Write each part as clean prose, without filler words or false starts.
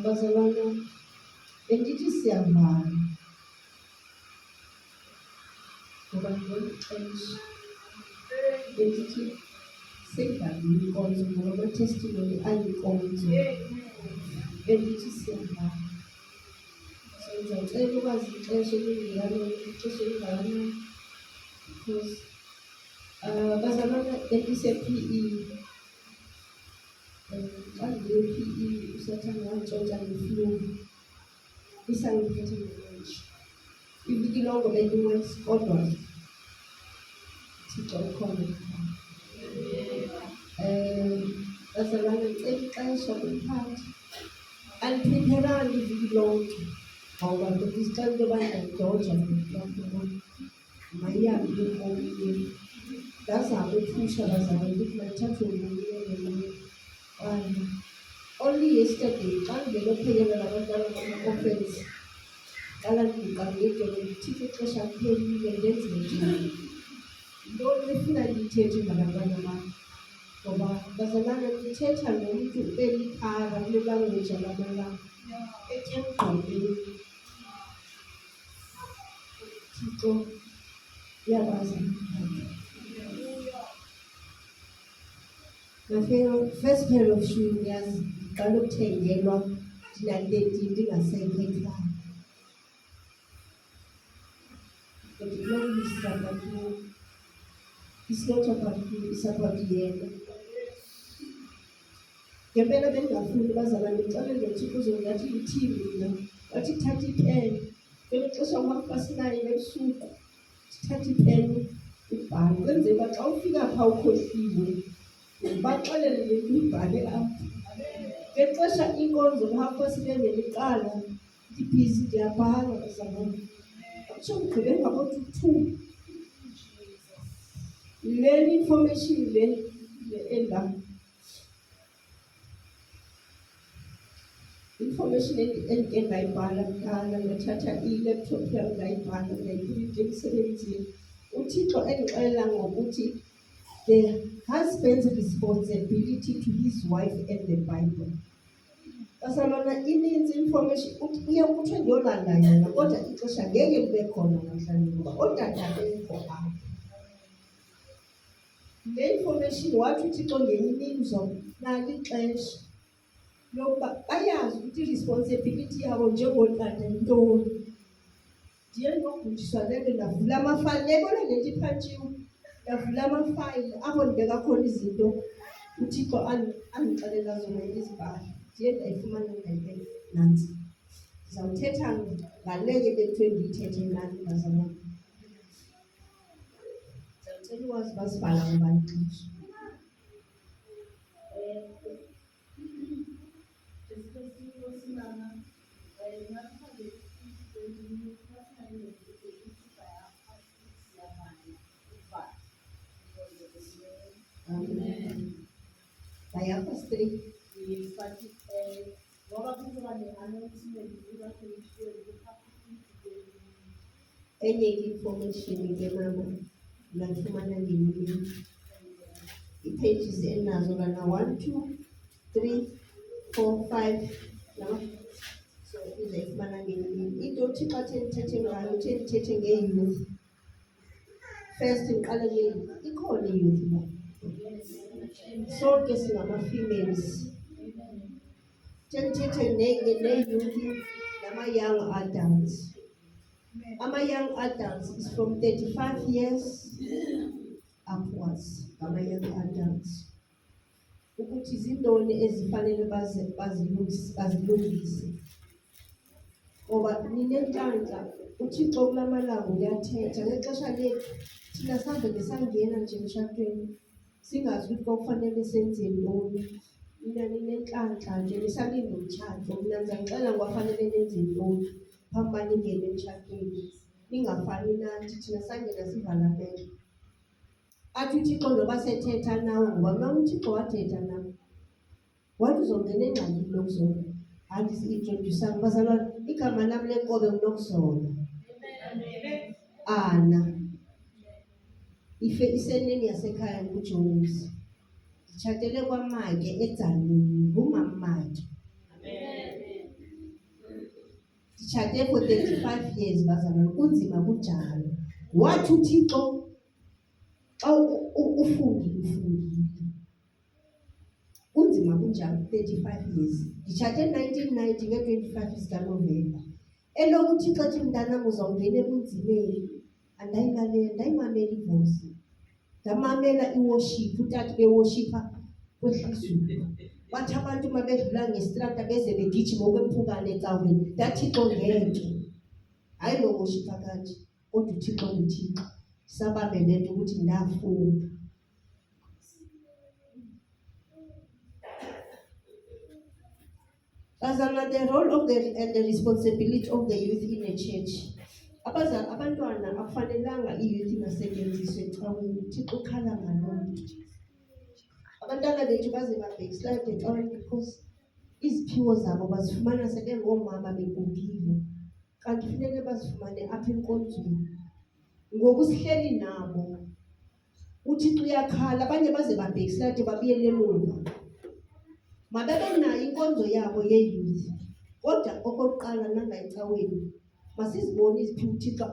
bazalwana bendithi siyavana ngoba ngeli xesha bendithi seyidlalile inkonzo ngoba amatestimony ayinkonzo bendithi siyavana. So ndizawucela ukwazi ixesha elingakanani, ixesha elingakanani because bazalwana bendise-PE. Xa ndiye-PE usathanda wantshontsha ngeflu isangiphethe ngelontsha iviki lonke bendiwesi kodwa Thixo ukhona. Bazalwana ndicela ixesha kumphathi andiphethelanga iviki lonke ngoba bendizixela into yoba ndiyayidoja mayihambe emoyeni. Ndazama uphusha bazalwana ukuthi mandithathwe emoyeni. Only yesterday xa ndivele uphekelela abantwana bama-orphans qala ndiqangeke ndithithe ixesha liphelile ndenze njani. Yintoni efuna ndiyithethe ngabantwana bam? Ngoba bazalwana ndithetha nomntu eliphara kule language yalamalanga etye emgqomeni. Thixo uyabazi my first pair of shoes ndiqala ukuthengelwa ndinale ndingasekho ekhaya. Isilotha kakhulu isapoti yena. Ngempela bendingafuni bazalwane ndixelele noThixo uzongathi yithini mna. Wathi thatha ipeni ngeli xesha u9:30 ebusuku sithatha ipeni ubhale kwenzela uba xa ufika phaa ukhohliwe baxelele le nto uyibhale apha. Ngexesha inkonzo ngo9:30 iqala ndibhizi ndiyabhala bazalwane. Kutsho mgqibe ngabo-2 le information le enda information endike ndayibhala kuqala ndathatha i-laptop yam ndayibhala ndayiprinta emsebenzini. uThixo endixelela ngokuthi the husband's responsibility to his wife and the Bible. Bazalwana ininzi information uye kuthiwe ndiyolanda yona kodwa ixesha ngeke kube khona namhlanje ngoba ootata bekho apha. Le information wathi uThixo ngenye imini uzonalo ixesha lokuba bayazi ukuthi i-responsibility yabo njengootata yintoni. Ndiye ndinogudiswa lento ndavula amafayile lebona le nto iphantshiwe ndavula amafayile apho ndibeka khona izinto uThixo andixelela zona izibhali. Ndiye ndayifumana ndayibeka nantsi. Ndizawuthetha ngaleke bekuthiwe ndiyithethe nani bazalwana. Ndizawucela ukwazi uba sibhala ngobani ixesha. Amen. By 3:30. Enye information ke mama ngafumana ngemini. Ipages enazo lana 1, 2, 3, 4, 5 no. So izayifumana ngemini. Into uThixo athi ndithethe ngayo ndithethe nge-youth. First ngiqale nge-youth. Ikhona i-youth la. Sonke singama-females. Ndithethe ne-youth nama-young adults. Ama-young adults is from 35 years upwards. Ama-young adults. Ukuthi zintoni ezifanele bazilungise. Ngoba ninenhlanhla uThixo kulamalanga uyathetha ngexesha lethu thina sihambe ngesangena nje emshadweni singazi ukuthi kwakufanele senze ntoni. Mina ninenhlanhla nje nisalinde umtshato. Mina ndizanixela kwafanele nenze ntoni phambi uba ningene emtshatweni. Ningafani nathi thina sangena sivala amehlo. Athi uThixo noba sethetha nawe ngoba uma uThixo wathetha nawe wathi uzongena engxakini lokuzona. Andizi-introduce bazalwane igama lami lenkobe nguNokuzona. Ana ife iseneni yasekhaya nguJones. Nditshatele kwaMake eDzalweni, ngumama Make. Nditshate for 35 years bazalwane, kunzima kunjalo. Wathi uThixo xa ufundile. Kunzima kunjalo 35 years. Nditshate 1990 nge-25 zikaNovemba. Eloku uThixo athi mntanam uzawungena ebunzimeni, andayimamela ivoice. Ndamamela iworship, utata beworshipha kwehlizulu. Bathi abantu uma bedlula ngestrata beze begijima okwemphukane ecaweni. Ndathixo ngeke. Hayi lo worshipha kanje, kodwa uThixo nguThixo. Sabambe lento ukuthi ndafunda. The role of and the responsibility of the youth in a church. Abantwana akufanelanga i-youth ingasetyenziswe ecaweni. uThixo ukhala ngalonto. Abantwana bethu baze babackslide ecaweni because iziphiwo zabo bazifumana sebengomama begugile. Kanti kufanele bazifumane apha enkonzweni. Ngoku sihleli nabo. uThixo uyakhala, abanye baze babackslide babuyele emuva. Mababe nayo inkonzo yabo ye-youth. Kodwa okokuqala nangayicaweni, masizibone iziphiwo uThixo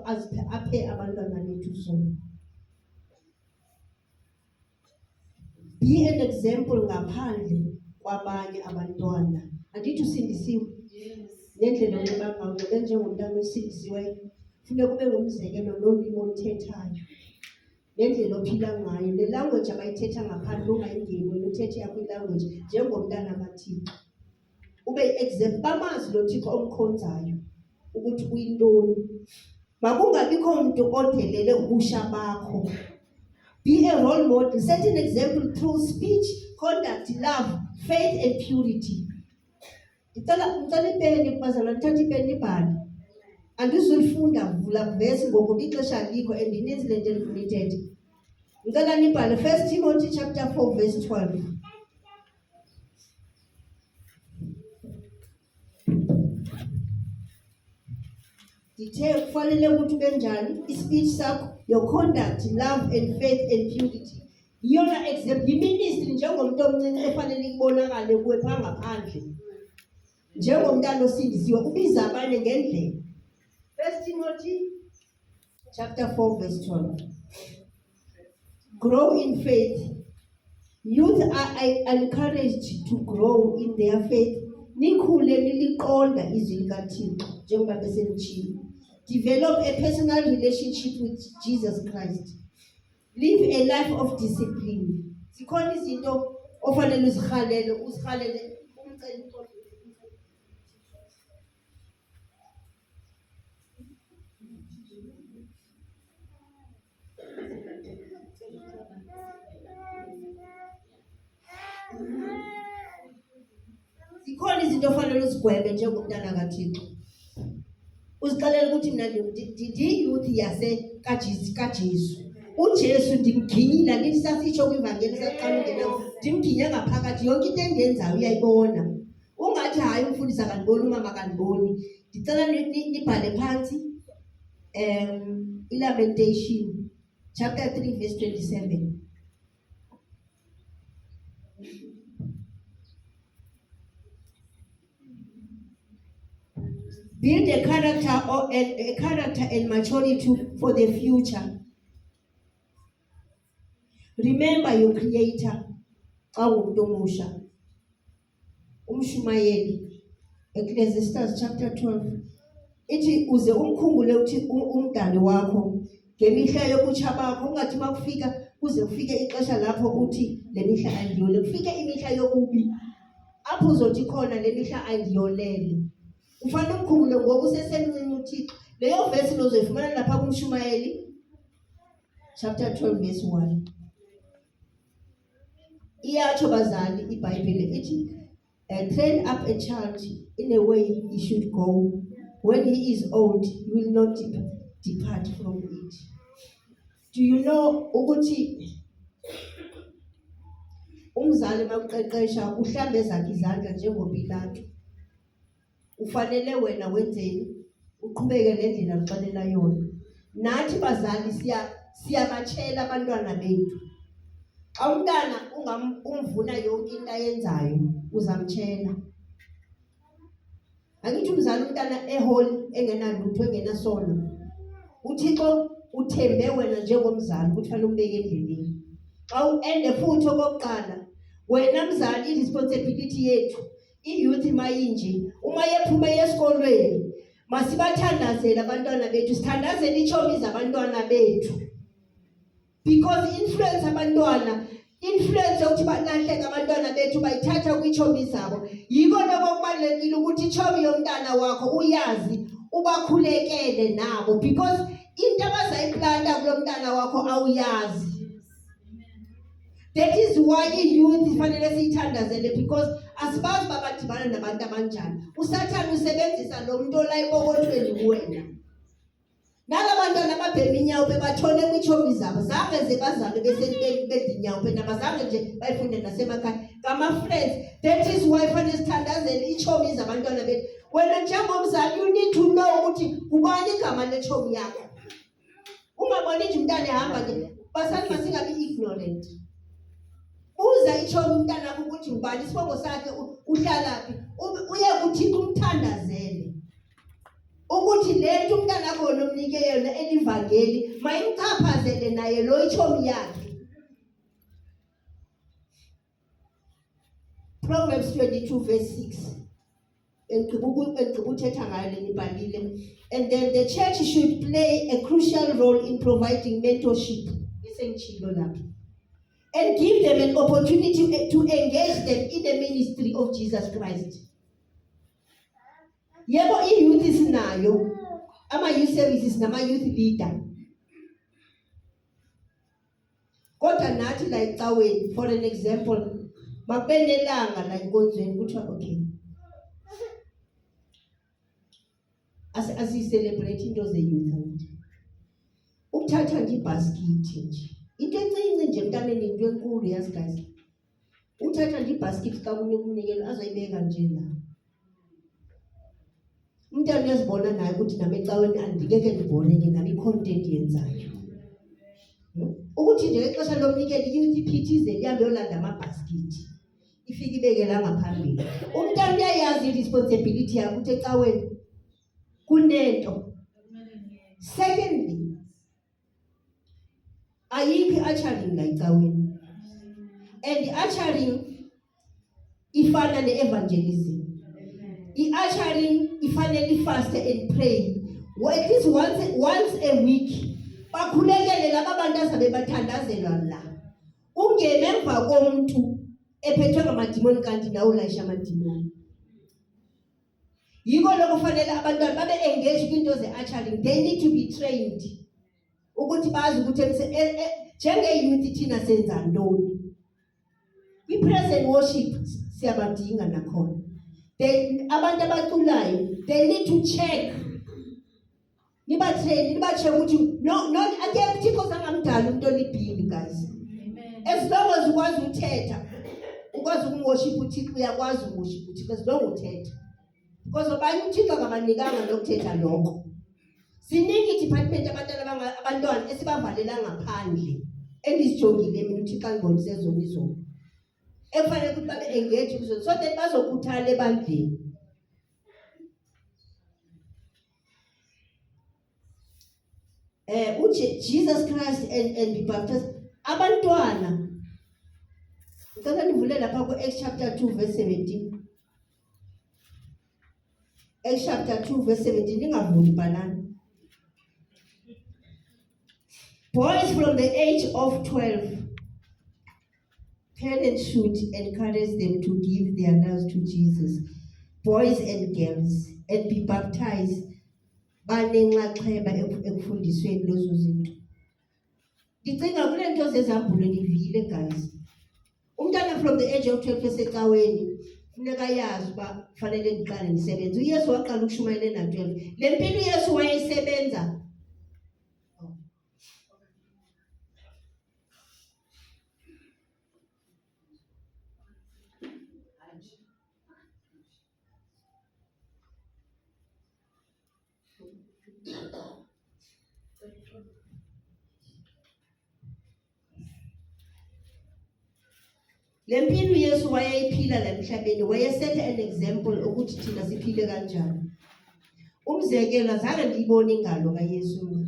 aphe abantwana bethu zona. Be an example ngaphandle kwabanye abantwana. Andithi usindisiwe? Nendlela onxiba ngayo, unxibe njengomntana osindisiweyo. Funeka kube ngumzekelo nolwimi oluthethayo. Nendlela ophila ngayo, le language abayithetha ngaphandle ungayingeni, wena uthethe yakho ilanguage njengomntana kaThixo. Ube yi-example, bamazi lo Thixo omkhonzayo ukuthi uyintoni. Makungabikho umuntu odelele ubusha bakho. Be a role model, set an example through speech, conduct, love, faith and purity. Ngicela ipeni kubazalwane, thatha ipeni ibhale. Andizulifunda vula verse ngoku ixesha likho and ininzi lento endifuna. Ngicela nibhale 1 Timothy chapter 4 verse 12. Ndithe kufanele ukuthi ube njani ispeech sakho, your conduct, love and faith and purity. Yona example ministry njengomuntu omncane efanele ikubonakale kuwe pha ngaphandle. Njengomntana osindisiwe ubiza abanye ngendlela. 1 Timothy chapter 4 verse 12. Grow in faith. Youth are encouraged to grow in their faith. Nikhule niliqonda izwi likaThixo njengoba besenitshilo. Develop a personal relationship with Jesus Christ. Live a life of discipline. Zikhona izinto ofanele uzikhalele umceli uqondo. Zikhona izinto ofanele uzigwebe njengomntana kaThixo. Uzixelele ukuthi mina ndi-youth kaJesu. uJesu ndimginyila, ngithi sasitsho kwivangeli saqala ungena, ndimginya ngaphakathi yonke into endiyenzayo uyayibona. Ungathi hayi umfundisi akandiboni, umama akandiboni. Ndicela nibhale phansi iLamentation chapter 3 verse 27. Build a character and maturity for the future. Remember your Creator. Umusha. Umshumayeli. Ecclesiastes chapter 12. Ithi uze umkhumbule uthi umdali wakho ngemihla yokutsha bakho, ungathi makufika kuze kufike ixesha lapho uthi le mihla andiyole, kufike imihla yokubi apho uzothi khona le mihla andiyolele. Ufanele umkhumbule ngoku usesemncinci uThixo. Leyo verse uzoyifumana lapha kuMshumayeli chapter 12 verse 1. Iyatsho bazali iBhayibhile ithi train up a child in a way he should go. When he is old, he will not depart from it. Do you know ukuthi umzali makuqeqesha uhlambe zakhe izandla njengoPilato? Ufanele wena wenzeni? Uqhubeke nendlela uxelela yona. Nathi bazali siyabatshela abantwana bethu. Xa umntana umvuna yonke into ayenzayo uzamtshela. Angithi umzali umntana eholi engenalutho engenasono. uThixo uthembe wena njengomzali ukuthi fanele umbeke endleleni. And futhi okokuqala, wena mzali i-responsibility yethu i-youth mayinje uma yephuma esikolweni masibathandazele abantwana bethu, sithandazele ichomi zabantwana bethu, because influence yokuthi balahleke abantwana bethu bayithatha kwichomi zabo. Yiko lokho kubalulekile ukuthi ichomi yomntana wakho uyazi ubakhulekele nabo, because into abazayiplanta kulo mntana wakho awuyazi. That is why i-youth ifanele siyithandazele, because asibazi babadibana nabantu abanjani. Usathane usebenzisa lo muntu ola epokothweni kuwena. Nalabantwana ababhema inyawo bebathole kwichomi zabo, zange ze bazalwe bese inyawo nabazange nje bayifunde nasemakhaya ngama-friends. That is why fanele sithandazele ichomi zabantwana bethu. Wena njengomzali you need to know ukuthi kubani igama lechomi yakho. Ungaboni nje umntana ehamba nje, basali masingabi ignorant. Uza ichomi umntana wakho ukuthi ngubani, isibongo sakhe, uhlalaphi, uye kuthi umthandazele. Ukuthi lento umntana wakho nomnike yona elivangeli mayimchaphazele naye lo ichomi yakhe. Proverbs 22 verse 6. And then the church should play a crucial role in providing mentorship and give them an opportunity to engage them in the ministry of Jesus Christ. Yebo i-youth isinayo, ama-youth services nama-youth leader. Kodwa nathi la ecaweni, for an example, makube nelanga la enkonzweni kuthiwa okay, asi-celebrate into ze-youth. Ukuthatha nje ibhaskithi nje, into encinci nje mntaneni, into enkulu yazi guys. Uthatha nje ibhaskithi xa kunikela azoyibeka nje la. Umntana uyazibona naye ukuthi nami ecaweni andikeke ndibone ke nami i-content yenzayo. Ukuthi nje exesha lomnikelo i-youth iphithizele ihambe yolanda amabhaskithi, ifike ibeke la ngaphambili. Umntana uyayazi i-responsibility yakhe ukuthi ecaweni kunento. Secondly, ayikho i-archery la ecaweni, and i-archery ifana ne-evangelism. I-archery ifanele ifaste and pray at least once a week. Bakhulekele laba bantu azabe bathandazelwa la. Ungene emva komuntu ephethwe ngamadimoni kanti nawe ulayisha amadimoni. Yiko lokho kufanele abantwana babe engage kwinto ze-archery. They need to be trained ukuthi bazi ukuthi njenge-youth thina senza ntoni. Kwi-praise and worship siyabadinga nakhona. Abantu abaculayo, they need to check. Nibatrain ukuthi no akekho Thixo zangamdala umuntu olibhili guys. As long as ukwazi uthetha, ukwazi ukumworship uThixo, uyakwazi ukumworship uThixo as long uthetha. Because obani uThixo akamanikanga lokuthetha lokho. Siningi department abantwana esibavalela ngaphandle endisijongile mina uThixo angibonise zona izona. Ekufanele ukuthi babe engage kuzo so that bazokhuthala ebandleni. Jesus Christ and be baptized. Abantwana. Ngicela nivule lapha ku Acts chapter 2 verse 17. Acts chapter 2 verse 17 ningavuli balana. Boys from the age of 12, parents should encourage them to give their lives to Jesus, boys and girls, and be baptized. Banenxaxheba ekufundisweni lezo zinto. Ndicinga kule nto zezambulo nivile guys. Umntana from the age of 12 esecaweni funeka yazi uba fanele ndiqale ndisebenze. uYesu waqala ukushumayela na-12. Le mpilo uYesu wayesebenza. Le mpilo uYesu wayeyiphila la emhlabeni wayesethe an example ukuthi thina siphile kanjani. Umzekelo azange ndiyibone ingalo kaYesu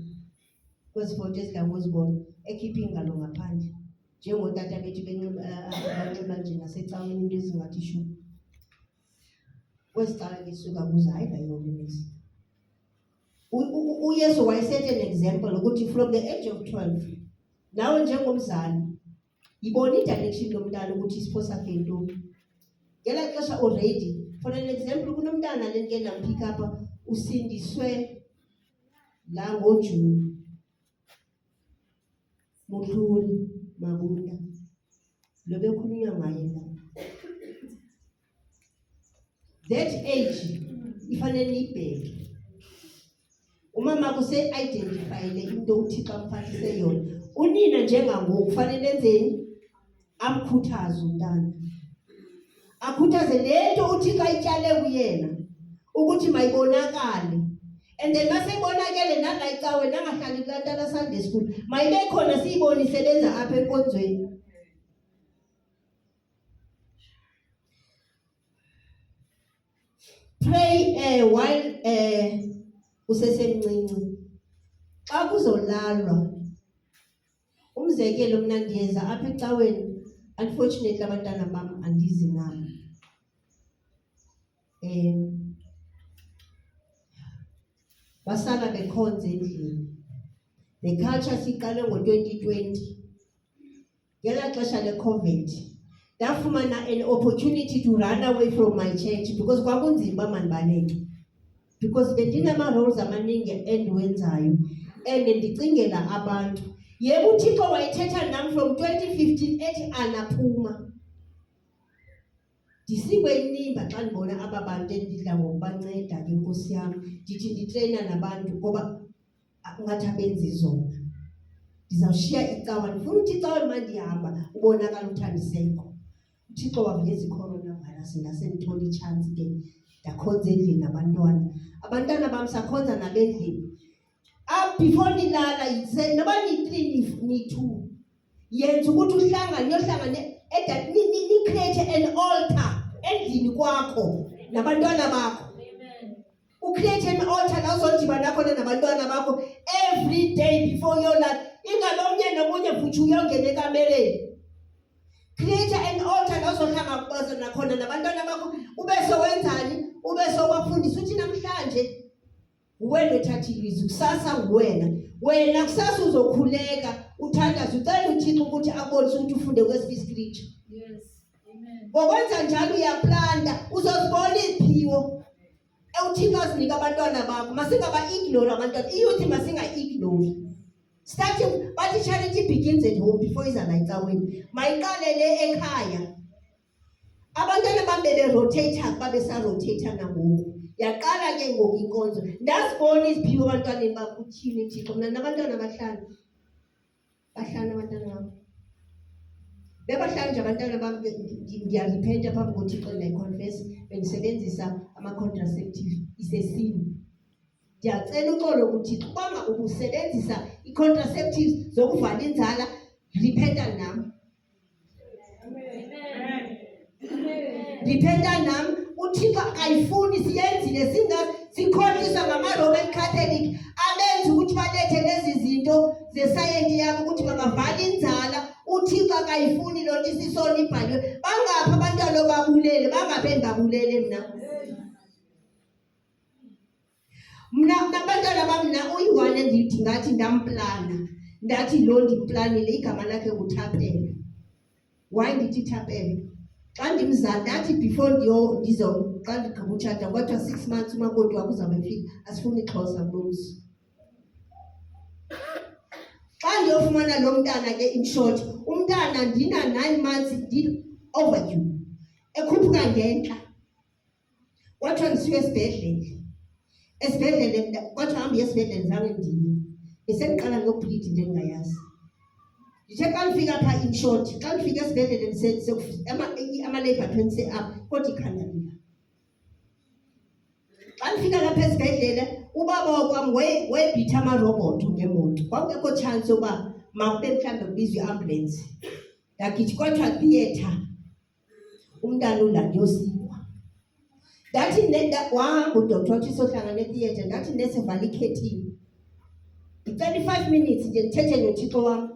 kwesifoto esidla ngozibona ekhipha ingalo ngaphandle njengotata bethu banxiba nje nasecaweni into ezingathi shu. Kwesicala ngisuka kuze hayi ngayobonisa. uYesu wayesethe an example ukuthi from the age of 12 nawe njengomzali yibona i-direction yomntana ukuthi isipho sakhe yintoni. Ngela xesha already for an example kunomntana le ndike ndampick up usindiswe la ngoJuni Muhluri Mabunda lo bekhulunywa ngaye la. That age ifanele ibheke umama kuse-identifyile into uThixo amphathise yona. Unina njengangoku kufanele enzeni? Amkhuthaze umntana, akhuthaze lento uThixo ayityale kuyena ukuthi mayibonakale. And then masebonakele nangayicawe nangahlali kulaa ntana Sunday school mayibe khona siyibone isebenza apha enkonzweni. Pray while usesemncinci. Xa kuzolalwa umzekelo mna ndiyeza apha ecaweni, unfortunately abantwana bam andizi nabo. Basala bekhonze endlini. The culture siqale ngo-2020 ngela xesha le-COVID. Ndafumana an opportunity to run away from my church because kwakunzima mandibaleke, because bendinama-roles amaningi endiwenzayo and ndicingela abantu. Yebo uThixo wayethetha nam from 2015 ethi anaphuma. Ndisikwe inimba xa ndibona aba bantu endidla ngokubanceda ke Nkosi yami. Ndithi nditreyina nabantu ngoba ungathi abenzi zona. Ndizawushiya icawa, ndifuna ukuthi icawa mandihamba ubonakala uthandiseko. uThixo waveza i-coronavirus ndasendithola i-chance ke ndakhonza endlini nabantwana. Abantwana bam sakhonza nabendlini. Before nilala yise noba ni-3 ni-2 yenza ukuthi uhlangane ni-create an altar endlini kwakho nabantwana bakho. Ucreate an altar la uzodibana khona nabantwana bakho every day before yolala. Ingalomnye nomunye futhi uyongena ekamereni. Create an altar la uzohlangana khona nabantwana bakho ube sowenzani, ube sowafundisa uthi namhlanje wena uthatha ilizwi, kusasa wena kusasa uzokhuleka uthandaza ucela uThixo ukuthi akubonise ukuthi ufunde kwesiphi scripture. Yes, amen. Ngokwenza njalo uyaplanta uzozibona iziphiwo uThixo azinika abantwana bakho. Masingaba-ignore abantwana, iyouth masinga-ignore. Starting bathi charity begins at home before iza la ecaweni. Mayiqalele ekhaya. Abantwana bam bebe-rotate babesarotate nangoku. Yaqala ke ngoku inkonzo. Ndazibona iziphiwo abantwaneni bam uthini Thixo. Mna nabantwana abahlanu abantwana bam. Bebahlanu nje abantwana bam ndiyarepenta phambi koThixo ndayiconfess bendisebenzisa ama-contraceptive isesini. Ndiyacela uxolo kuThixo kwanga ubusebenzisa i-contraceptives zokuvala inzala, repenta nam. Repenta nam. uThixo akayifuni siyenzile sikhohliswa ngama-Roman Catholic abenza ukuthi balethe lezi zinto zesayensi yabo ukuthi bangavala inzala. uThixo akayifuni loo nto isisona ibhaliwe. Bangaphi abantwana babulele, bangaphi endibabulele mna nabantwana bam mna uyi-1 endithi ngathi ndamplana. Ndathi lo ndimplanile igama lakhe nguThapelo. Why ndithi Thapelo? Xa ndimzali ndathi before xa ndigqiba utshata kwathiwa 6 months umakoti wakho uzawube efika, asifuni ixhosa kulomzi. Xa ndiyofumana lo mntana ke in short, umntana ndina 9 months overdue, ekhuphuka ngentla. Kwathiwa ndisiwe esibhedlele, kwathiwa hambe esibhedlele zange ndiye. Besendiqala ngokubhilida into endingayazi. Ndithe xa ndifika phaa in short, xa ndifika esibhedlele ama-labor pains up kodwa ikhanda lila. Xa ndifika lapha esibhedlele ubaba wakwam wayebhitha amarobhoto ngemoto. Kwakungekho chance yokuba makube mhlawumbe kubizwa i-ambulance. Ndakithi kwathiwa theatre umntana ulanda yosikwa. Ndathi wahamba udoktor wathi sohlangana etheatre, ndathi nesevala ikhethini. 35 minutes nje ndithethe noThixo wami.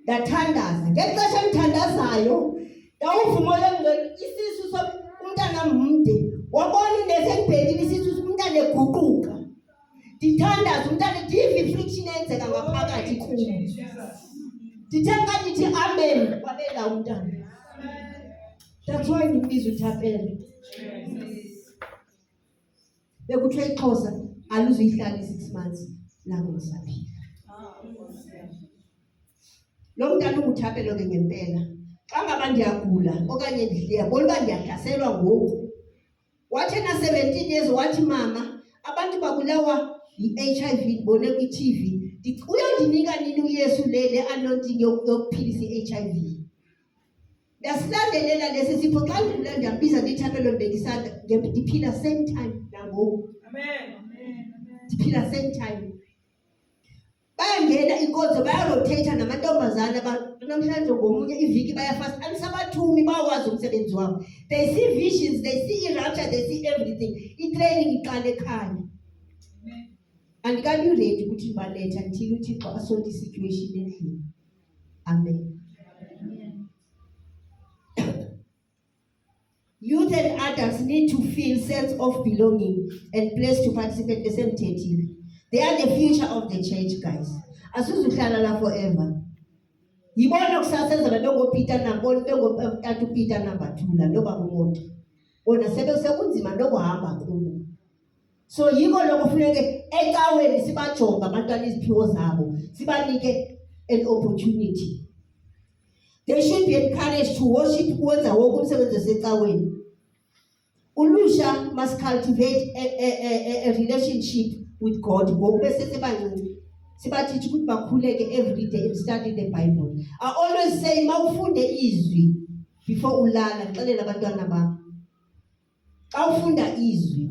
Ndathandaza. Ngexesha ndithandazayo, ndawuvuma lo isisu somntana mde. Wabona inesi endibhekile isisu umntana eguquka. Ndithandaza umntana ndive ifriction eyenzeka ngaphakathi kuye. Ndithe xa ndithi amen wabela umntana. That's why ngibizwa uThapelo. Bekuthiwa iXhosa aluzuyihlala 6 months nako ngisaphila. Lo mntana unguThapelo ke ngempela. Xa ngaba ndiyagula okanye ndiyabona uba ndiyahlaselwa ngoku. Wathi na 17 years wathi mama abantu babulawa yi-HIV ndibone kwi-TV. Uyondinika nini uYesu le anointing yokuphilisa i-HIV? Ndasilandelela lesi sipho xa ndidlula ndiyambiza ndiThapelo ndibekisanda ndiphila same time nangoku. Amen. Ndiphila same time. Bayangena inkonzo bayarotate namantombazana namhlanje ngomunye iviki bayafast anisabathumi bawazi umsebenzi wabo. They see visions, they see rapture, they see everything. I-training iqala ekhaya. Andikabi ready ukuthi ndibaletha until uThixo asolve i-situation endlini. Amen. Youth and adults need to feel sense of belonging and place to participate. They are the future of the church, guys. Asuzuhlala la forever. Yibona kusaseza bantu Peter nambona bengotatu Peter number 2 la ndo babumuntu. Bona sekunzima nokuhamba kubo. So yiko lokufuneke ecaweni sibajonga abantwana iziphiwo zabo. Sibanike an opportunity. They should be encouraged to worship kwenza wonke umsebenzi osecaweni. Ulusha must cultivate a relationship with God. Ngoba sesebancinci sibateach ukuthi bakhuleke every day and study the Bible. I always say mawufunde izwi before ulala ngixelela abantwana bami. Xa ufunda izwi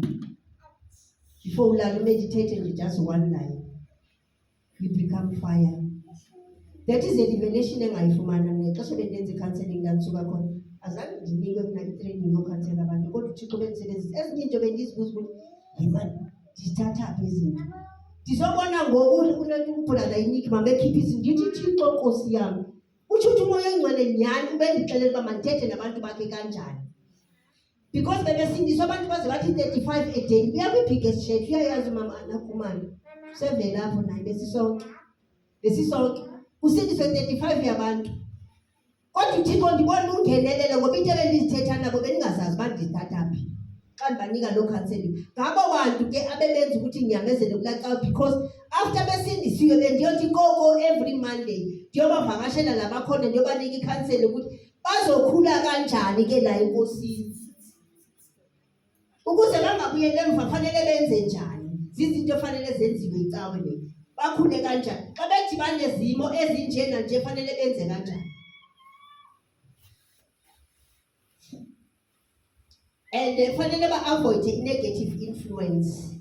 before ulala meditate and just one line, you become fire. That is a revelation engayifumana ngexesha bendenza counseling ngantsuka khona. Azange ndinikwe mina i-training yocancela abantu kodwa uThixo bendisebenzisa ezinye into bendizibuza ukuthi yimani ndithatha apha izinto. Ndizobona ngoku unento ubrother Iniki mabekhipha izinto ndithi Thixo Nkosi yami. Utsho ukuthi umoya engcwele nyhani ubendixelela uba mandithethe nabantu bakhe kanjani. Because bebesindiswa abantu baze bathi 35 a day. We have a biggest church. Uyayazi mama anakumani. Sevela apho naye besisonke. Usindiswe 35 yabantu. Kodwa uThixo ndibona ungenelela ngoba into ebendizithetha nabo bendingazazi uba ndithatha phi. Xa ndibanika lo counseling. Ngabo bantu ke abebenza ukuthi ngiyamezele kulaa because after besindisiwe bendiyothi koko every Monday ndiyobavakashela labakhona ndiyobanika i-counseling ukuthi bazokhula kanjani ke la enkosini. Ukuze bangabuyele emva fanele benze njani. Zizinto efanele zenziwe icawe le. Bakhule kanjani. Xa bedibana nezimo ezinjena nje fanele benze kanjani. And fanele ba-avoid i-negative influence.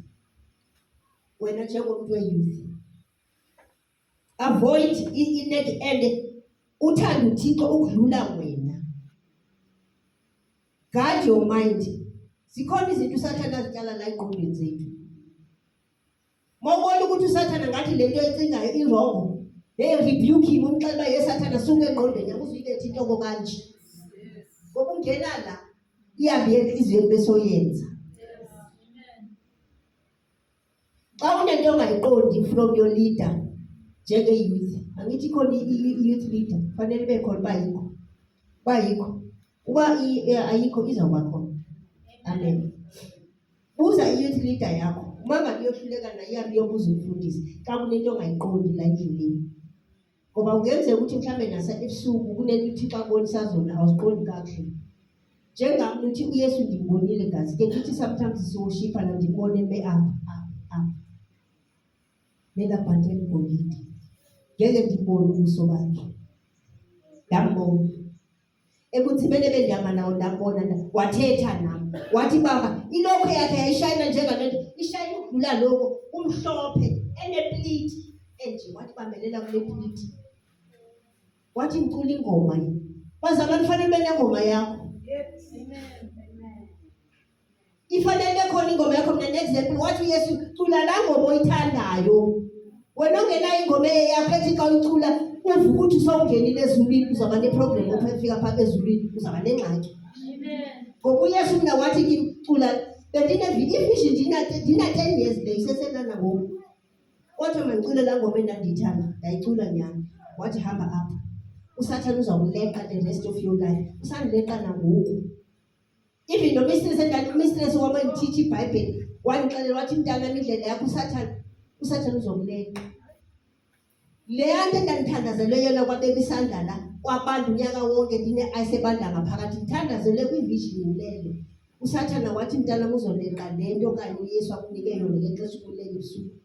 Wena njengomuntu we-youth. Avoid and uthanda uThixo ukudlula wena. Guard your mind. Zikhona izinto usathana azityala la engqondweni zethu. Mawubona ukuthi usathana ngathi lento ecingayo i-wrong. They rebuke him umxela uba yesathana suke engqondweni yakho uzilethe into okanje. Ngoba ungena la iyabe enhliziyweni besoyenza. Xa unento ongayiqondi from your leader njenge-youth. Angithi khona i-youth leader fanele ibe khona bayikho. Uba ayikho izawuba khona. Amen. Buza i-youth leader yakho. Uma ngabe uyohluleka naye iyabe iyobuza umfundisi. Xa kunento ongayiqondi la endleleni. Ngoba ungenzeka ukuthi mhlawumbe nasa ebusuku kunento uThixo akubonisa zona awuziqondi kakuhle. Njengami uthi uYesu ndimbonile gazi. Ke ngithi sometimes siwushipa la ndibone up. Nela bhandle ngolide. Ngeke ndibone ubuso bakhe. Ndambona. Ekuthibele bendihamba nawo ndabona wathetha nami. Wathi baba ilokho yakhe yayishayina njengalento ishayina ukudlula lokho umhlophe enepliti enje wathi bamelela kule pliti. Wathi ngicula ingoma Bazalwane kufanele benengoma yakho. Ifanele khona ingoma yakho. Mina ne-example wathi uYesu cula la ngoma oyithandayo. Wena ongena ingoma yakho ethi xa uyicula uvuka ukuthi sowungenile ezulwini uzaba ne-problem ofika phaa ezulwini uzaba nengxaki. Ngoba uYesu mina wathi ngicula ivision ndina 10 years leyo isesenana ngoku. Kodwa mandicule la ngoma endandiyithanda ndayicula nyani. Wathi hamba apha. Usathane uzawuleqa the rest of your life. Usandileqa nangoku. Even no mistress wami endithithi iBhayibheli wandixelela wathi mntana indlela yakho usathane uzomleqa. Le nto endandithandazele yona kwabeka isandla la kwabantu unyaka wonke ndine ayisebandla ngaphakathi ndithandazele kwivision lelo. Usathana wathi mntana uzoleqa le nto okanye uYesu akunike yona ngexesha ukulela ebusuku.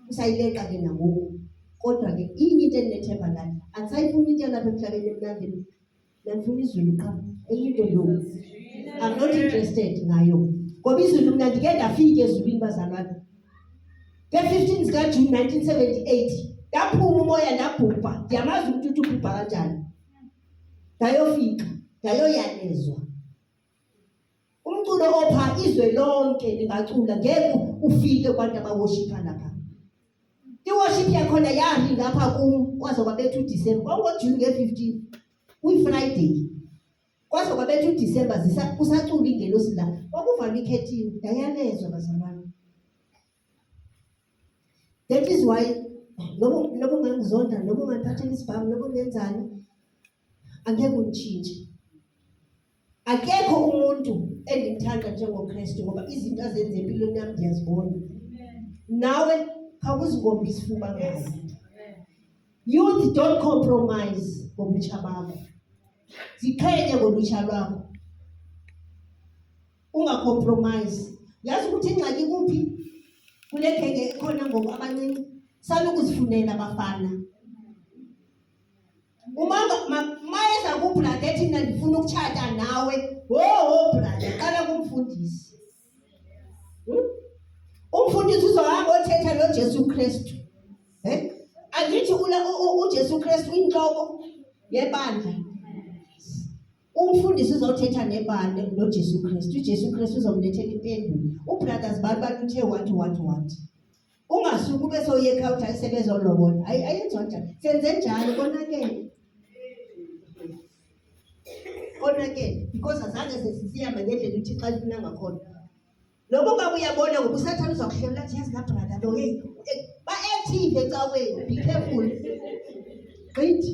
Usayileqa ke nangoku. Kodwa ke inye into endinethemba nayo andisayifuni into yalapha emhlabeni emnandi. Ndandifuna izulu qha enye into lo. I'm not interested ngayo. Ngoba izulu mina ndike ndafika ezulwini bazalwane. Nge-15 zikaJuni 1978 ndaphuma umoya ndabhubha. Ndiyamazi ukuthi ubhubha kanjani. Ndayofika ndayoyalezwa. Umculo opha izwe lonke lingacula ngeke ufike kwabantu abaworshipha lapha. I-worship yakhona yahi ngapha kum kwaze kwabethu uDisemba. KwangoJuni nge-15 uyi-Friday. Kwaze kwabethu uDisemba kusacula ingelosi la. Kwakuvama ikhethiwe ndayalezwa bazalwane. That is why noba ungangizonda, noba ungandiphathela isibhamu, noba ungenzani, angeke unditshintshe. Akekho umuntu endimthanda njengoKristu ngoba izinto azenze empilweni yami ndiyazibona. Nawe khawuzibombe isifuba ngazo. Youth, don't compromise ngolutsha bakho. Ziqhenye ngolutsha lwakho. Ungacompromise. Yazi ukuthi ingxaki kuphi? Kule khenge ekhona ngoku abancinci salukuzifunela abafana. Mayeza kubrada ethi mina ndifuna ukutshata nawe. Brada, qala kumfundisi. Umfundisi uzohamba othetha noJesu Kristu. Angithi uJesu Kristu uyinhloko yebandla. Umfundisi uzothetha nebandla noJesu Kristu. uJesu Kristu uzomlethela impendulo. Ubrothers bani uthe what. Ungasuka ube soyeka uthi ayisebezolobola. Ayenziwa njani? Senze njalo konakele. Because azange sesiyama ngendlela uthi xa lifuna ngakhona. Lokho ngabe uyabona ngoba usathana uzakuhlela athi yazi la brother lo ba-active ecaweni. Be careful. Wait.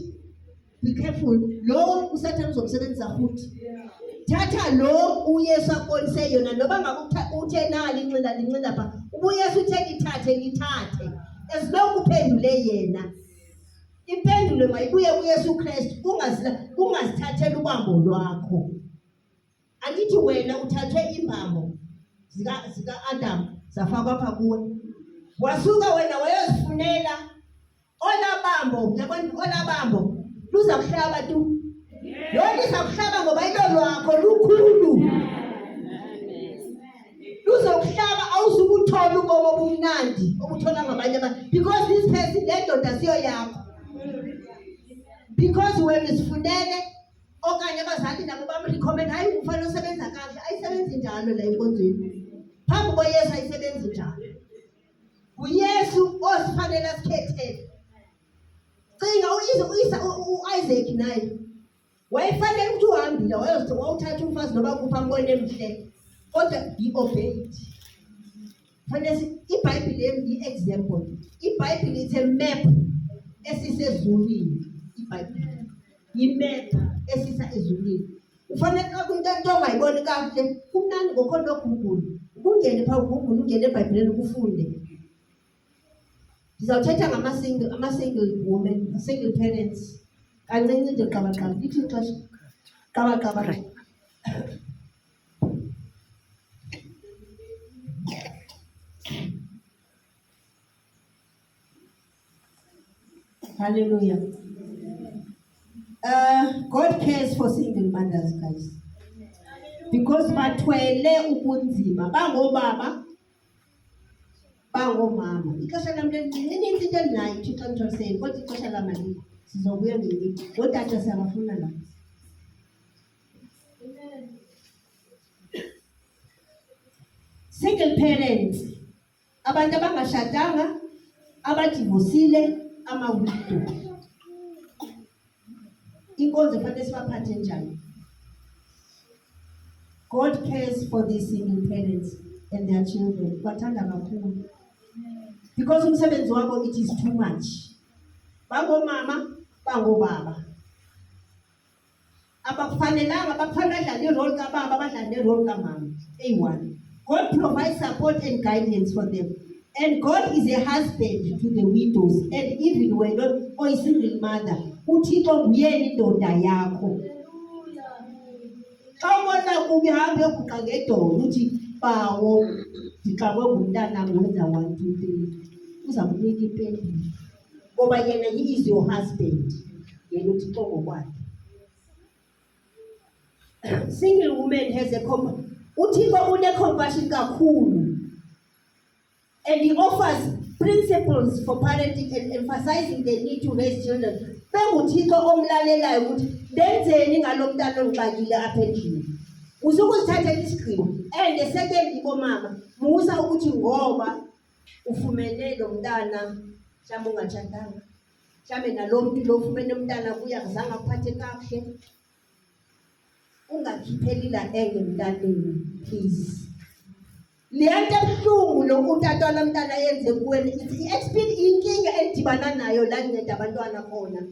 Be careful. Lo usathana uzomsebenzisa futhi. Thatha lo uYesu aqonise yona noba ngabe uthe nali incinda pha. UYesu uthe lithathe. Esilokhu uphendule yena. Impendulo mayibuye kuYesu Kristu ungazithathela ubambo lwakho. Angithi wena uthathwe imbambo zika Adam zafakwa pha kuwe. Wasuka wena wayozifunela olabambo luza kuhlaba tu. Lo liza kuhlaba ngoba ilo lwakho lukhulu. Luzokuhlaba awuzukuthola ubomi obumnandi obuthola ngabanye abantu because this person le ndoda siyo yakho. Because wena isifunele okanye abazali nabo bamrecommend hayi ufanele usebenza kahle ayisebenzi njalo la enkonzweni. Phambi koYesu ayisebenzi njalo. uYesu osifanele asikhethele. Cinga uIsaac naye wayefanele ukuthi uhambile wayothatha umfazi noba kupha mbone emhle kodwa he obeyed. Fanele iBhayibheli yi-example. iBhayibheli it's a map esisezulwini. iBhayibheli yi-map esisa ezulwini. Ufanele xa kunto ongayiboni kakuhle kumnandi ngokhona loGoogle. Ungene phaa kuGoogle ungene eBhayibhelini kufunde. Ndizawuthetha ngama-single women, single parents. Kancinci nje qabaqaba. Lithi ixesha qabaqaba. Hallelujah. God cares for single mothers, guys. Because bathwele ubunzima bangobaba bangomama. Ixesha lam lininzi into endinayo Thixo andithoseni kodwa ixesha lam alikho. Sizobuya ngelinye. Ngootata siyabafuna la. Single parents, abantu abangashadanga, abadivosile, ama-widow. Inkonzo efanele sibaphathe njani? God cares for these single parents and their children. Bathanda kakhulu. Because umsebenzi wabo, it is too much. Bangomama, bangobaba. Abakufanelanga abafana badlala irole kababa, badlala irole kamama. A1. God provides support and guidance for them. And God is a husband to the widows. And even when not or a single mother, uThixo nguyena indoda yakho. Xa ubona kubi hambe uguqa ngedolo uthi bawo ndixakwe ngumntana wenza 1 2 3. Uzakunika impendulo. Ngoba yena he is your husband. Yena uThixo ngokwakhe. Single woman has a uThixo une-compassion kakhulu. And he offers principles for parenting and emphasizing the need to raise children. BenguThixo omlalelayo ukuthi ndenzeni ngalo mntana ongxakile apha endlini. Usukuzithathela isigqibo. And the second bomama, musa ukuthi ngoba ufumene lo mntana mhlawumbe ungatshadanga. Mhlawumbe nalo muntu lo ufumene umntana kuye akuzange akuphathe kakuhle. Ungakhipheli la emntaneni, please. Lento ebuhlungu lokuthatha lo mntana yenze kuwena inkinga edibana nayo la nceda abantwana khona.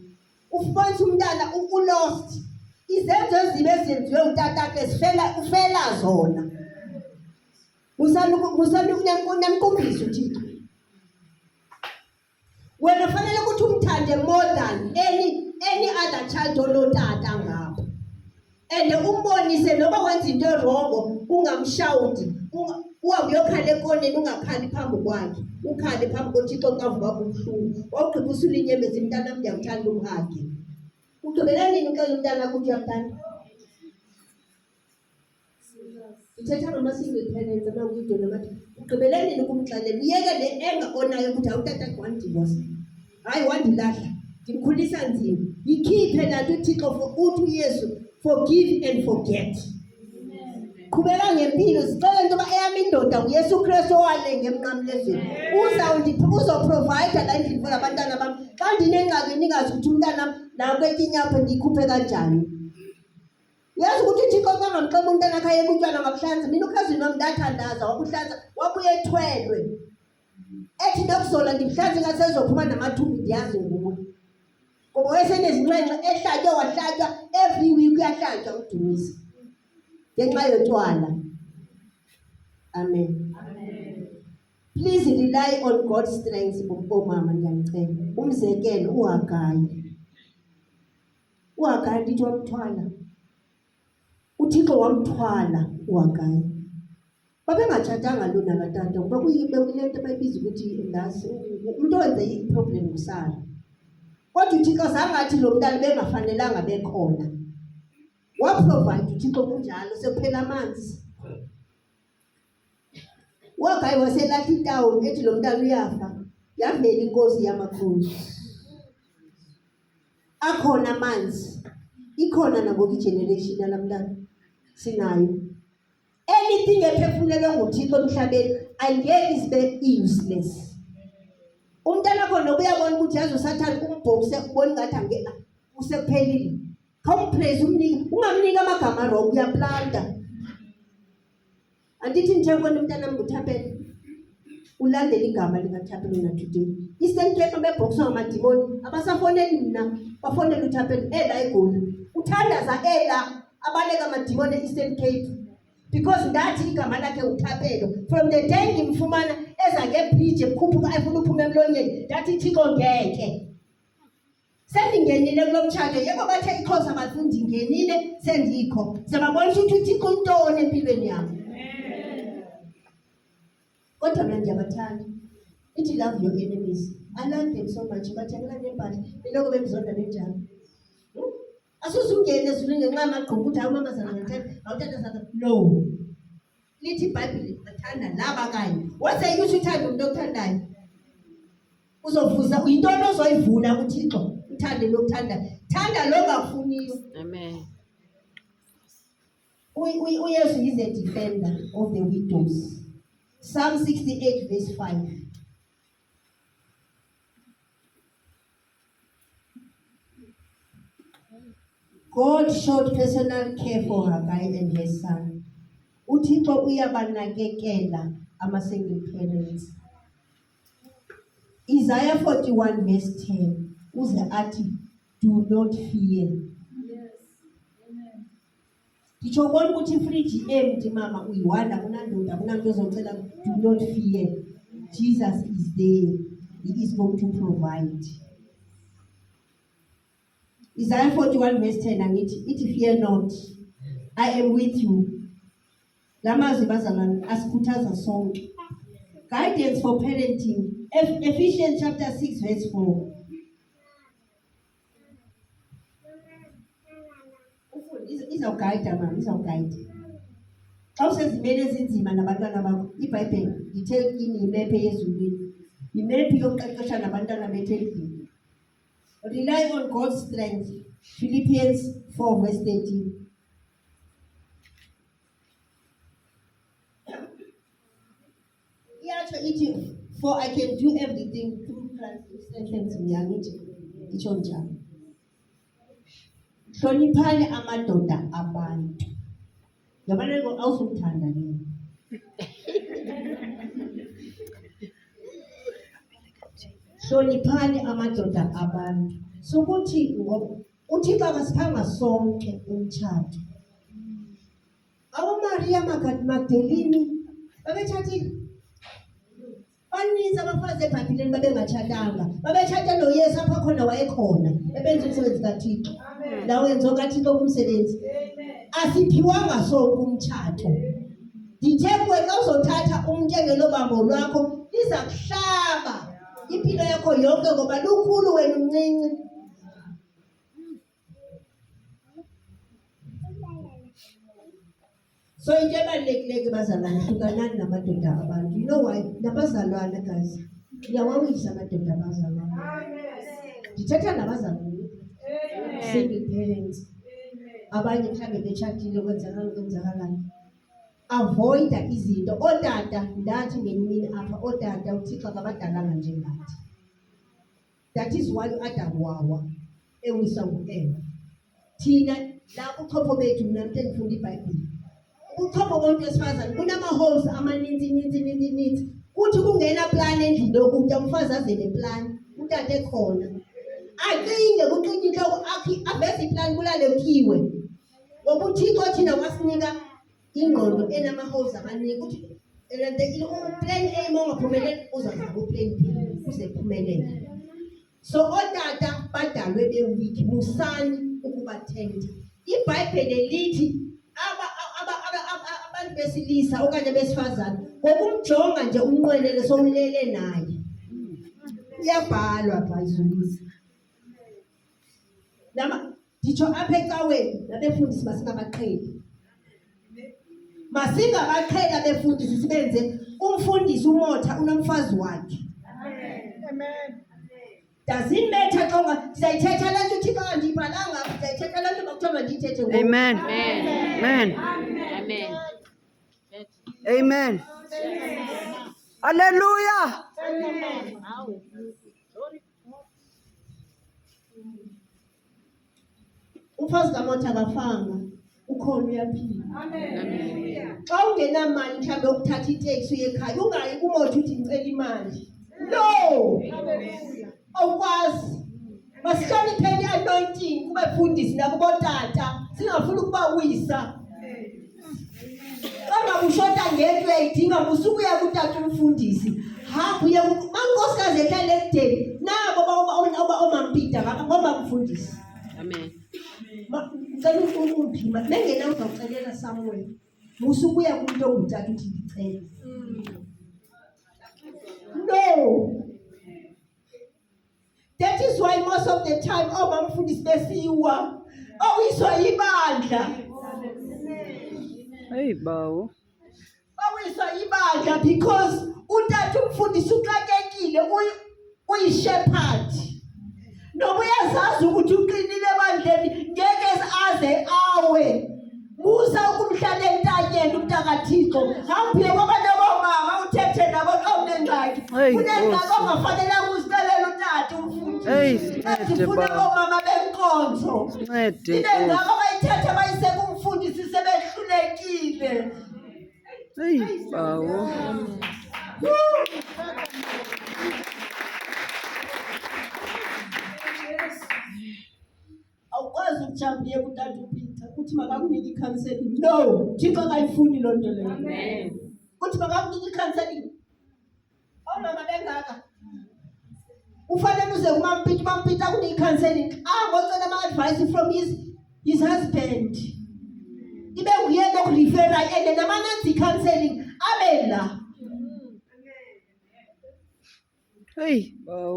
Ufumana umntana ulost. Izenzo ezibe ezenziwe utatakhe ufela zona. Usalukunyankumbiso uThixo. Wena fanele ukuthi umthande more than any other child onotata ngapha. And umbonise noba wenza into wrong ungamshawudi. Uyokhala ekoneni ungakhali phambi kwakhe. Ukhale phambi koThixo kavuka kubuhlungu. Waqhubha usulinyembeza umntana ndiyakuthanda umhage. Ugqibela nini uxela umntana ukuthi uyakuthanda? Uthetha ngama-single parents ama-widow namathi ugqibela nini ukumxelela? Uyeke le enga onayo ukuthi awutata wandidivorce. Hayi wandilahla. Ndimkhulisa nzima. Yikhiphe lanto uThixo uthi uYesu forgive and forget. Qhubeka ngempilo sicela into eyami indoda uYesu Kristu owalenge emnqamlezweni. Uzoprovide la endlini for abantwana bami. Xa ndinengxaki ningazi ukuthi umntana nawo kwekinyapho ndiyikhuphe kanjani. Uyazi ukuthi uThixo kangamxela umntana akhe ayekutshwana ngakuhlanza. Mina ukhazini wami ndathandaza wakuhlanza wabuye ethwelwe. Ethi nokuzola ndimhlanze ngasezophuma namathumbu ndiyazi nguwe. Ngoba wayesenezinxenxe ehlatywa wahlatywa every week uyahlatywa udumisa. Ngenxa yotshwala. Amen. Please rely on God's strength bomama ndiyanicela. Umzekelo uHagayi. uHagayi ndithi wamthwala. uThixo wamthwala uHagayi. Babengatshatanga lo nakatata ngoba kuyilento abayibiza ukuthi ngazi umuntu owenze iproblem ngusala. Kodwa uThixo zangathi lo mntana bengafanelanga bekhona. Waprovide uThixo kunjalo sekuphela amanzi. uHagayi waselahla itawo ethi lo mntana uyafa. Yavela inkosi yamakhosi. Akhona amanzi. Ikhona nangoku igeneration yalamntana sinayo. Anything ephefumulelwe nguThixo emhlabeni angeke isibe useless. Umntana khona uyabona ukuthi yazi uSathane umbhokuse ubona ngathi angena usephelile. Praise ungamnika amagama wrong uyaplanta. Andithi njengoba umntana nguThapelo ulandela igama likaThapelo na today. Eastern Cape bebhokiswa ngamadimoni abasafoneli mina bafonela uThapelo ela eGoli. Uthandaza ela abaleka amadimoni eEastern Cape because ndathi igama lakhe uThapelo. From the day ngimfumana eza ngebridge ekhuphuka efuna uphuma emlonyeni ndathi Thixo ngeke. Sendingenile kulo mtshato yebo bathe iXhosa bafundi ngenile sendikho. Siyababonisa ukuthi uThixo intoni empilweni yami. Kodwa mina ndiyabathanda. Ithi love your enemies. I love them so much. Bathekela nempahla eloko bemzonda benjalo. Asuzungene ezulwini ngenxa yamagqoka ukuthi awumama zangathanda awutata satha. No. Lithi iBhayibhile bathanda laba kanye. Waseyuthi uthanda umuntu okuthandayo. Uzovuza uyintoni ozoyivula kuThixo. Uthande lokuthanda. Thanda lo ngafuniyo. Amen. uYesu is a defender of the widows. Psalm 68 verse 5. God showed personal care for Haggai and her son. uThixo uyabanakekela ama-single parents. Isaiah 41 verse 10 uze athi, do not fear. Ngitsho bona ukuthi ifriji empty mama uyiwanda kunandoda kunanto ezocela, do not fear. Jesus is there. He is going to provide. Isaiah 41 verse 10 angithi, ithi fear not, I am with you. Lamazwi bazalwane asikhuthaza sonke. Guidance for parenting. Ephesians chapter 6 verse 4. Izawuguide mama, izawuguide. Xa usezimeni ezinzima nabantwana bakho, iBhayibheli ithe kini imephe yezulwini. Imephe yokuqeqesha nabantwana bethu endlini. Rely on God's strength. Philippians 4 verse 13. For I can do everything through Christ who strengthens me. Itsho njalo. Hloniphani amadoda abantu. Yabona ngo awusumthanda yena. Hloniphani amadoda abantu. So kuthi uThixo akasiphanga sonke umtshado. AboMaria Magdalene babethathile. Baninzi abafazi eBhayibhelini babengatshadanga. Babetshata noYesu apha khona wayekhona. Ebenza umsebenzi kaThixo. Lawo yenza kaThixo kumsebenzi. Asiphiwanga sonke umtshado. Ndithe kuwe xa uzothatha umuntu engelobambo lwakho liza kuhlaba impilo yakho yonke ngoba lukhulu wena umncinci. So into ebalulekile bazalwane, hlukanani namadoda abantu. You know why? Nabazalwane guys. Ngiyawawisa amadoda abazalwane. Ndithetha nabazalwane. Single parents. Abanye mhlawumbe betshadile kwenzakalani. Avoid izinto. Otata ndathi ngenyimini apha otata uThixo akabadalanga njengathi. That is why uAdam wawa ewisa nguEva. Thina la kuchopho bethu mina ngifunda iBhayibheli. Uchopho konke esifazane kunama-holes amaninzi. Kuthi kungena plan endlini yokuthi umfazi azele plan, utata ekhona. Acinge kuqinye inhloko aveze iplan kulale kuthiwe. Ngoba uThixo thina wasinika ingqondo enama-holes amaningi. Uthi plan A mongaphumeleli uzafaka uplan B kuze kuphumelele. So otata badalwe bewiki musani ukubathenda. IBhayibheli lithi abantu besilisa okanye besifazane ngokumjonga nje umnqwenele somlele naye. Iyabhalwa phayizulisa. Nama nditsho apha ecaweni nabefundisi masingabaqheli. Masingabaqheli abefundisi sibenze umfundisi umotha unomfazi wakhe. Amen. Does it matter konga sizayithetha lento uThixo angibhalanga sizayithetha lento bakuthiwa ndiyithethe ngoba. Amen. Amen. Amen. Amen. Hallelujah. Umfazi kaMotha akafanga ukhona uyaphila. Amen. Xa ungenamali mhlawumbe ukuthatha iteksi uye ekhaya ungayi kuMotha uthi ngicela imali. No. Awukwazi. Masihlonipheni anointing kubefundisi nakubotata singafuni ukubawisa. Bangabushota ngento uyayidinga musukuya kutata umfundisi. Hamba uye mankosikazi ehlale ekudeni nabo omampita ngoba mfundisi. Amen. Ngicela ukuphima bengena uzawucelela somewhere. Musukuya kumuntu ongutata uthi ngicela. No. That is why most of the time omamfundisi besiwa owiswa ibandla. Hey bawo. Owiswa ibandla because utata umfundisi uxakekile uyishepherd. Noma uyazazi ukuthi uqinile ebandleni ngeke aze awe. Musa ukumhlala ixesha kaThixo awuphile kwabantu abomama uthethe nabo xa unengxaki kunengxaki ongafanelanga uzixelela utata umfundisi ndifuna abomama benkonzo inengxaki abayithetha bayise kumfundisi sebehlulekile. Bawo. Awukwazi ukujampa uye kutata uPeter uthi makakunike i-counselling. No, Thixo akayifuni loo nto leyo. Uthi makakunike i-counselling. Oomama bengaka ufanele uze kumampita, umampita akunike i-counselling. Ngocela ama-advice from his husband. Ibe nguyena okurifera and namanenza i-counselling abe la.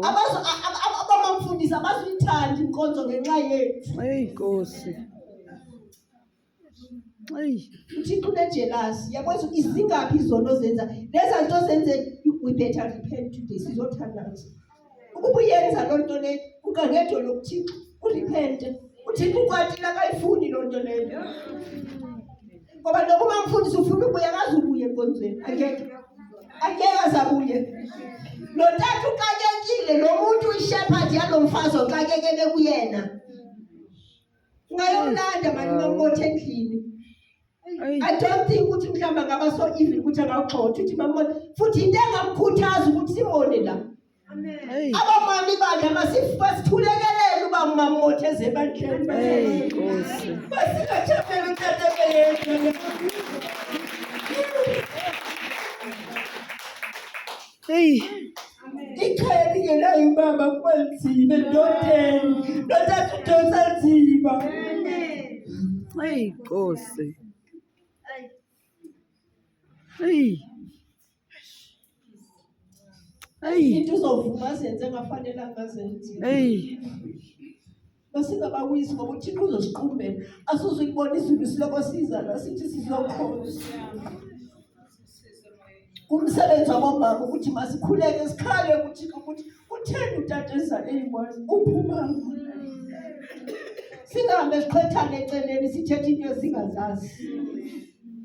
Abamamfundisi abasuyithanda inkonzo ngenxa yethu. Nkosi. Uthixo unejelasi. Yabona izingaphi izono zenza leza nto zenze we better repent today sizothandaza. Ukuba uyenza loo nto leyo kungangedolo kuThixo urepente. UThixo ukwatile akayifuni loo nto leyo. Ngoba nokuba mfundisi ufuna ubuya akazubuye enkonzweni. Angeke azabuye. Lo tata uxakekile lo muntu uyishepherd yalo mfazi oxakekele kuyena. Ngayomlanda mani ngomothe endlini. I don't think ukuthi mhlamba ngaba so evil ukuthi angagxotha uthi mamona futhi into engamkhuthaza ukuthi simone la. Abamami bakhe masithulekele uba mamotheze ebandleni. Nkosi. Basingathembele utata beyena. Ikhaya lingelayo ubaba kwanzima endodeni notata udosa nzima. Nkosi. Into uzovuma zenze engafanelanga zenziwe. Masingabawisi ngoba uThixo uzosiqumbela. Asuzuyibona izulu siloko siza la sithi sizokhonza. Kumsebenzi wabomama ukuthi masikhuleke sikhale kuThixo ukuthi utheni utata ezaleyimali uphuma. Singahambe siqhethane eceleni sithethe into ezingazazi.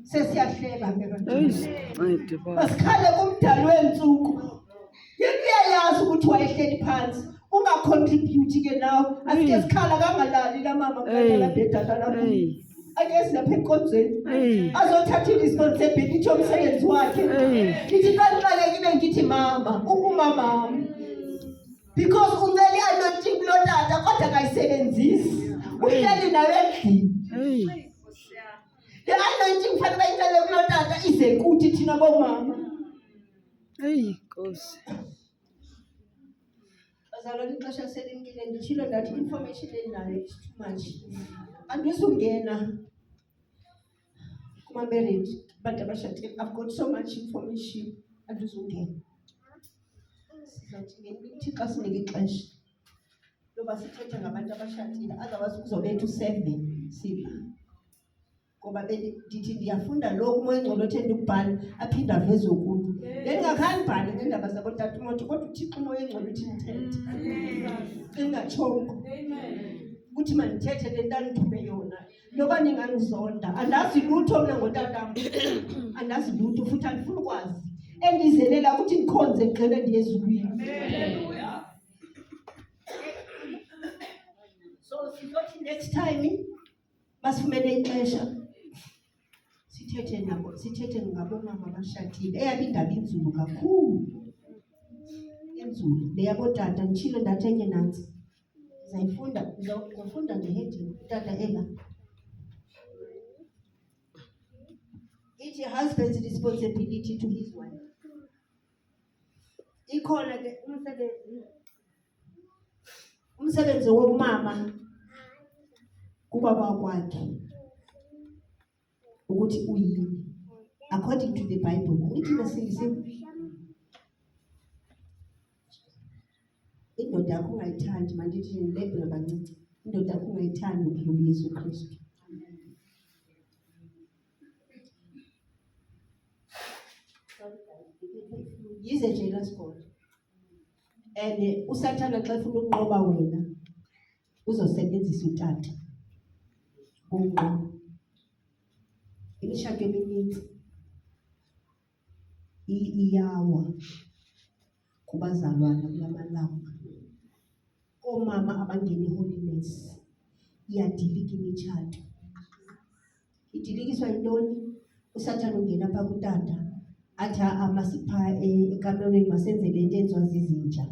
Sesiyahleka ngeke. Masikhale kumdali wentsuku. Uyayazi ukuthi wayehleli phansi. Ungacontribute ke nawe. Asike sikhala kangalali la mama ngala bedala lapho. Ake silapha enkonzweni. Azothatha i-responsibility yomsebenzi wakhe. Ngithi qaqalekile ngithi mama, umama. Because unceli anointing lo tata kodwa akayisebenzisi. Uhleli nawe endlini. Le anointing fanele bayicele kulo tata ize kuthi thina bomama. Nkosi. Bazalwane ixesha selimkile nditshilo ndathi information endinayo is too much. Andizungena kuma-marriage bantu abashadile. I've got so much information. Andizungena. Sizawuthi ngenye xa sinike ixesha loba sithethe ngabantu abashadile otherwise kuzobetha u-7 sipha. Ngoba ndithi ndiyafunda lokhu umoya engcolo othenda ukubhala aphinde aveze okunye. Bendingakhange ndibhale ngeendaba zabotata umoto kodwa uThixo umoya engcolo uthi ndithethe. Ingatshongo. Ukuthi mandithethe le nto andithume yona. Noba ningangizonda. Andazi lutho mna ngotatam. Andazi lutho futhi andifuni ukwazi. Endizelela ukuthi ndikhonze ngigqele ndiye ezulwini. So sizothi next time masifumene ixesha sithethe ngabomama abashadile. Eyabo indaba inzulu kakhulu. Inzulu. Leyabotata nditshilo ndathi enye nantsi. Ngizofunda nge-heading utata ela. Ithi husband's responsibility to his wife. Ikhona ke umsebenzi womama kubaba kwakhe ukuthi uyini according to the Bible. Ngithi nasingise indoda yakho ungayithandi mandithi nilebhe abancinci. Indoda yakho ungayithandi ukudlula uYesu Kristu. He's a jealous God. And uSathana xa efuna ukunqoba wena uzosebenzisa utata. Unqoba. Imishado emininzi iyawa kubazalwana kulamalanga. Omama abangena i-holiness iyadilika imitshato. Idilikiswa yintoni? USathane ungena phaa kutata athi amasipha ekamerweni masenze le nto enziwa zizinja.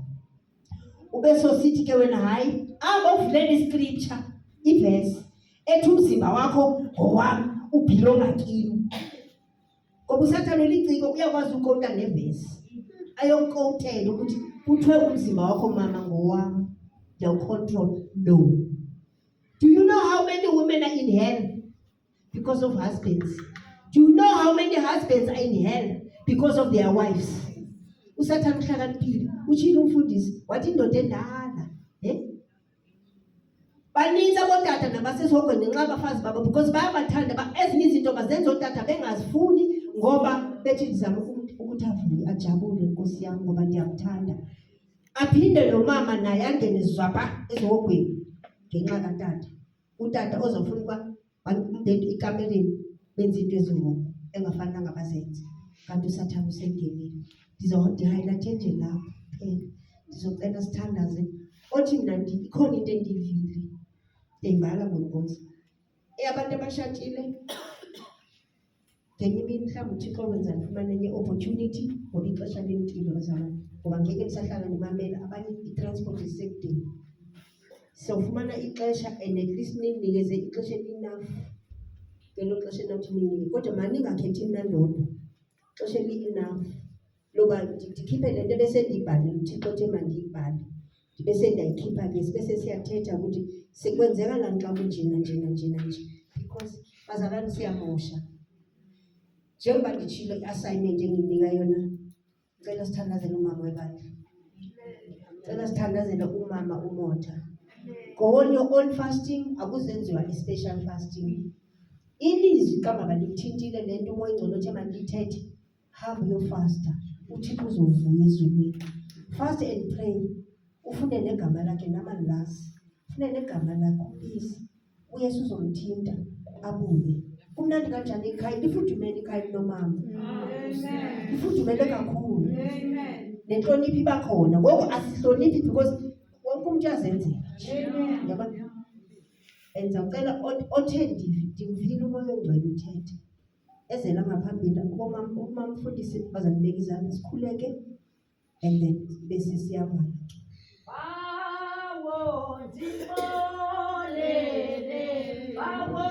Ube sosithi ke wena hayi uvuleni iscripture ivesi ethi umzimba wakho ngowami ubhilonga kimi. Ngoba uSathane uliciko uyakwazi ukota nevesi ayonkotela ukuthi kuthiwe umzimba wakho mama ngowami. They'll control. No. Do you know how many women are in hell because of husbands? Do you know how many husbands are in hell because of their wives? USathane uhlakaniphile utshilo umfundisi wathi indoda endala baninzi abotata nabasesihogweni ngenxa abafazi babo because bayabathanda ezinye izinto bazenza otata bengazifuni ngoba bethi ndizama ukuthi avuye ajabule nkosi yami ngoba ndiyamthanda. Aphinde lo mama naye angene zwapha ezihogweni ngenxa katata. Utata ozofuna ukuba umbhede ekamereni benza into ezingoko engafanelanga bazenze. Kanti uSathane usengenile. Ndihighlight nje lapho phela. Ndizocela sithandaze. Othi mina ikhona into endivile. Ndiyivala ngonkosi. Abantu abashatile ngenye imini mhlawumbe uThixo wenza ndifumane enye opportunity ngoba ixesha lempilo bazalwane. Ngoba ngeke ndisahlala ndimamela abanye i-transport isekudeni. Siyofumana ixesha and at least ninikeze ixesha eli-enough. Ngelo xesha enawuthi ninike. Kodwa maningakhethi mna ndodwa. Ixesha eli-enough. Loba ndikhiphe le nto bese ndiyibhalile uThixo othe mandiyibhale. Bese ndiyayikhipha ke bese siyathetha ukuthi sekwenzeka la xa kunjena nje. Because bazalwane siyamosha. Njengoba nditshilo i-assignment enginika yona. Ngicela sithandazele umama webandla. Ngicela sithandazele umama uMotha. Go on your own fasting, akuzenziwa i-special fasting. Ilizwi xa ngaba likuthintile le nto umoya ingcolo othe mandiyithethe, hamba uyofasta. UThixo uzovuya ezulwini. Fast and pray. Ufune negama lakhe namalazi. Ufune negama lakho please. uYesu uzomthinta abuye. Kumnandi kanjani ekhaya? Lifudumele ikhaya linomama. Amen. Lifudumele kakhulu. Amen. Nenhlonipho iba khona. Ngoku asihloniphi because wonke umuntu uyazenzela. Amen. Yabona? Enza ucela othe ndivile umoya ongcwele uthethe. Ezela ngaphambili uma mfundisi bazanibeka izandla sikhuleke and then bese siyavala. Bawo ndimolele bawo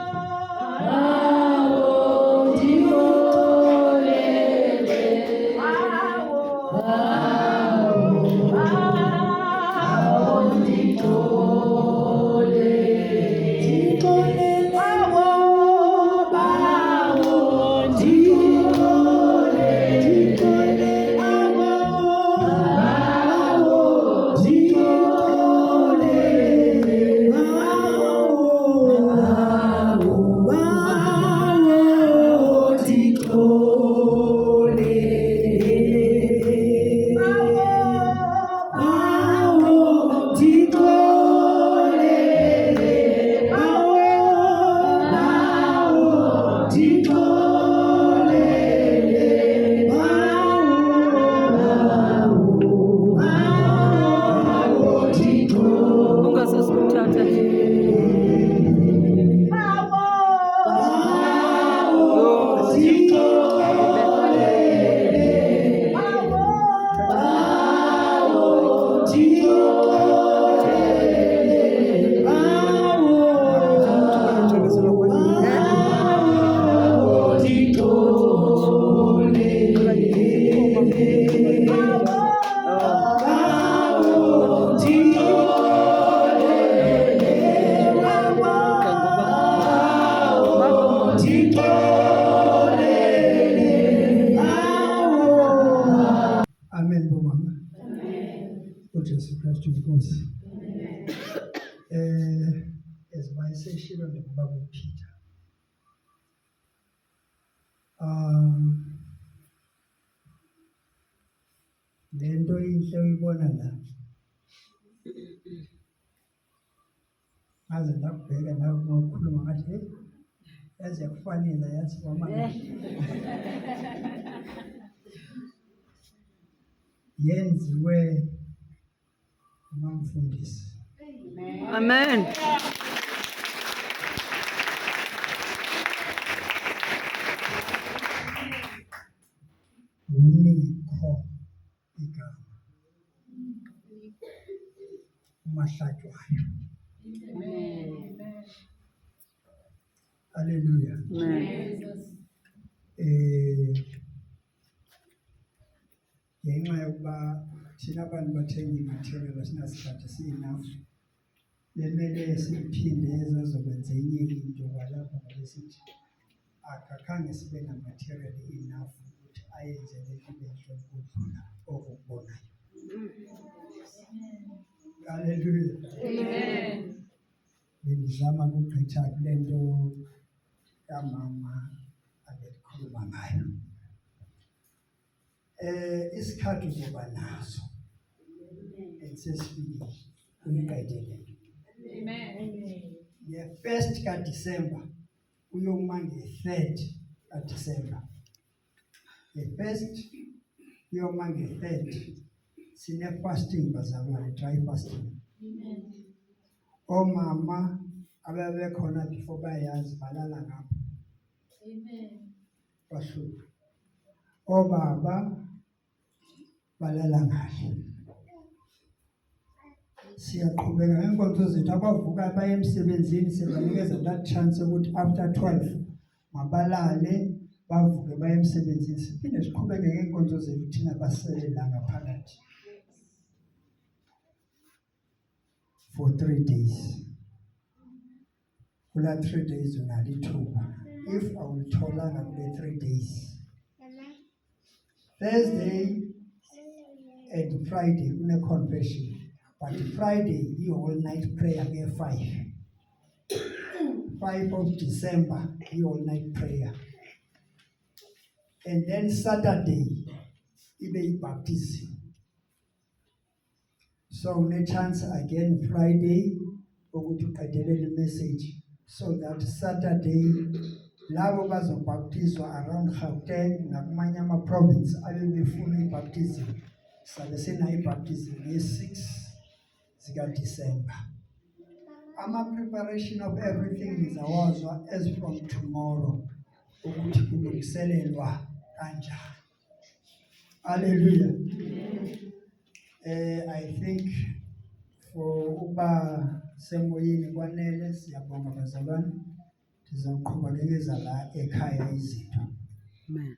uJesu Kristu inkosi. As mayiseshilo nokubaba uPeter. Lento inhle uyibona la. Aze ndabheka nawe ngokukhuluma ngathi yaze yakufanele yathi mama. yenziwe ngumfundisi. Amen. Unikho igama umahlatywayo. Hallelujah. Amen. Ngenxa yokuba thina abantu bathenga imaterial sinasikhathi siyinafu, lemele siphinde ezazokwenza enye into kwalapha ngoba sithi akakhange sibe namaterial enough ukuthi ayenze le nto enhle ukudlula okukubonayo. Hallelujah. Amen. Bendizama ukugqitha kule nto kamama abelikhuluma ngayo. Isikhathi uzoba naso esesifike kumqedelelo. Nge-1st kaDisemba uyoma nge-3rd kaDisemba. Nge-1st uyoma nge-3rd sine-fasting bazalwane, dry fasting. Omama ababekhona before bayazi balala ngapho. Basuka. Obaba balala ngale. Siyaqhubeka ngenkonzo zethu, abavuka baye emsebenzini sibanikeza that chance ukuthi after 12 mabalale bavuke baye emsebenzini. Siphinde siqhubeke ngenkonzo zethu thina basele la ngaphakathi for 3 days. Kula 3 days unalo ithuba. If awulitholanga kule 3 days, Thursday and Friday kune-confession. But Friday, the all night prayer at 5 of December, the all night prayer. And then Saturday, ibe baptism. So no chance again Friday, we to the message. So that Saturday, labo bazobaptizwa around Gauteng nakumanyama province abebefuna ibaptism. Sabe sena ibaptism ye-6 December. Preparation of everything is ours as from tomorrow. Ukuthi kulungiselelwa kanjani. Hallelujah. I think for uba semoyeni kwanele siyabonga bazalwane. Sizaqhubekeza la ekhaya izinto. Amen.